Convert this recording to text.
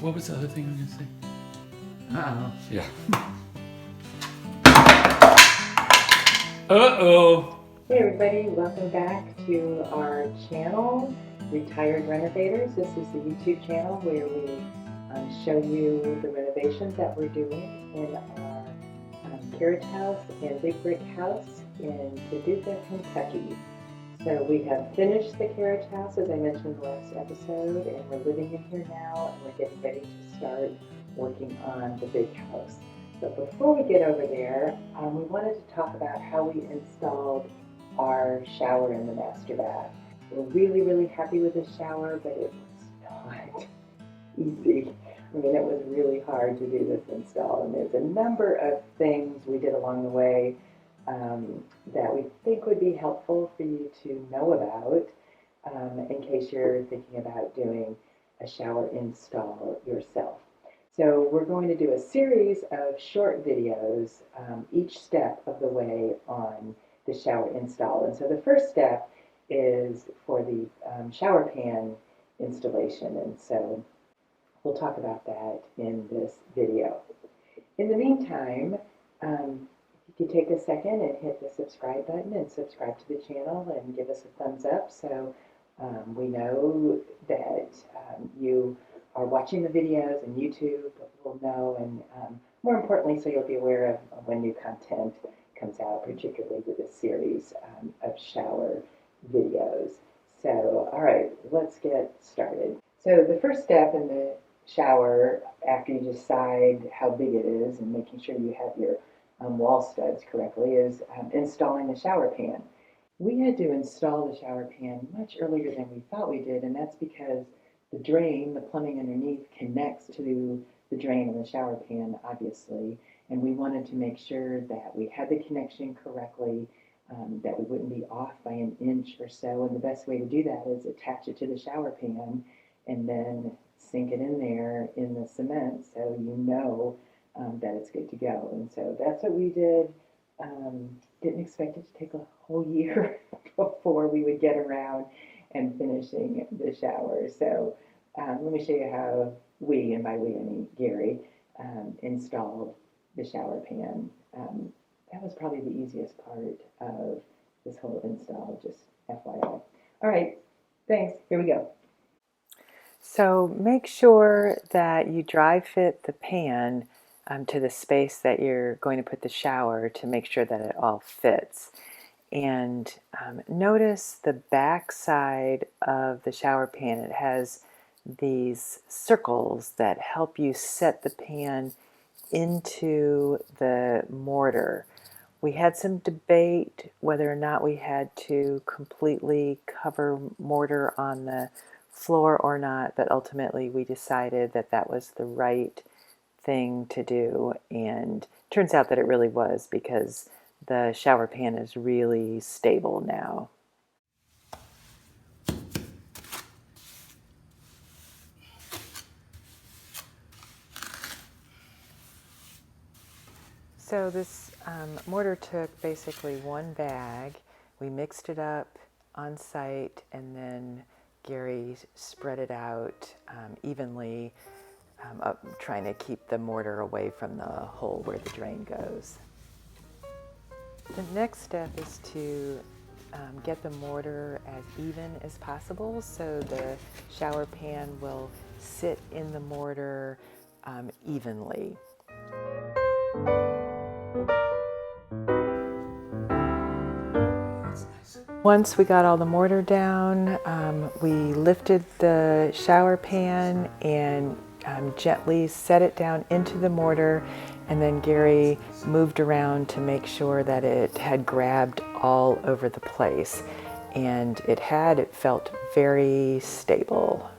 What was the other thing I was going to say? Yeah. Uh-oh. Hey everybody, welcome back to our channel, Retired Renovators. This is the YouTube channel where we show you the renovations that we're doing in our carriage house and big brick house in Paducah, Kentucky. So we have finished the carriage house, as I mentioned last episode, and we're living in here now, and we're getting ready to start working on the big house. But before we get over there, we wanted to talk about how we installed our shower in the master bath. We're really, really happy with the shower, but it was not easy. I mean, it was really hard to do this install, and there's a number of things we did along the way that we think would be helpful for you to know about in case you're thinking about doing a shower install yourself. So we're going to do a series of short videos each step of the way on the shower install. And so the first step is for the shower pan installation, and so we'll talk about that in this video. In the meantime, you can take a second and hit the subscribe button and subscribe to the channel and give us a thumbs up so we know that you are watching the videos and YouTube will know, and more importantly, so you'll be aware of when new content comes out, particularly with this series of shower videos. So, all right, let's get started. So the first step in the shower, after you decide how big it is and making sure you have your wall studs correctly, is installing the shower pan. We had to install the shower pan much earlier than we thought we did, and that's because the drain, the plumbing underneath, connects to the drain in the shower pan, obviously, and we wanted to make sure that we had the connection correctly, that we wouldn't be off by an inch or so, and the best way to do that is attach it to the shower pan and then sink it in there in the cement so you know that it's good to go. And so that's what we did. Didn't expect it to take a whole year before we would get around and finishing the shower. So let me show you how we, and by we I mean Gary, installed the shower pan. That was probably the easiest part of this whole install, just FYI. All right, thanks. Here we go. So make sure that you dry fit the pan to the space that you're going to put the shower to make sure that it all fits. And notice the back side of the shower pan. It has these circles that help you set the pan into the mortar. We had some debate whether or not we had to completely cover mortar on the floor or not, but ultimately we decided that that was the right thing to do, and turns out that it really was, because the shower pan is really stable now. So this mortar took basically one bag. We mixed it up on site, and then Gary spread it out evenly, trying to keep the mortar away from the hole where the drain goes. The next step is to get the mortar as even as possible so the shower pan will sit in the mortar evenly. Once we got all the mortar down, we lifted the shower pan and gently set it down into the mortar, and then Gary moved around to make sure that it had grabbed all over the place, and it felt very stable.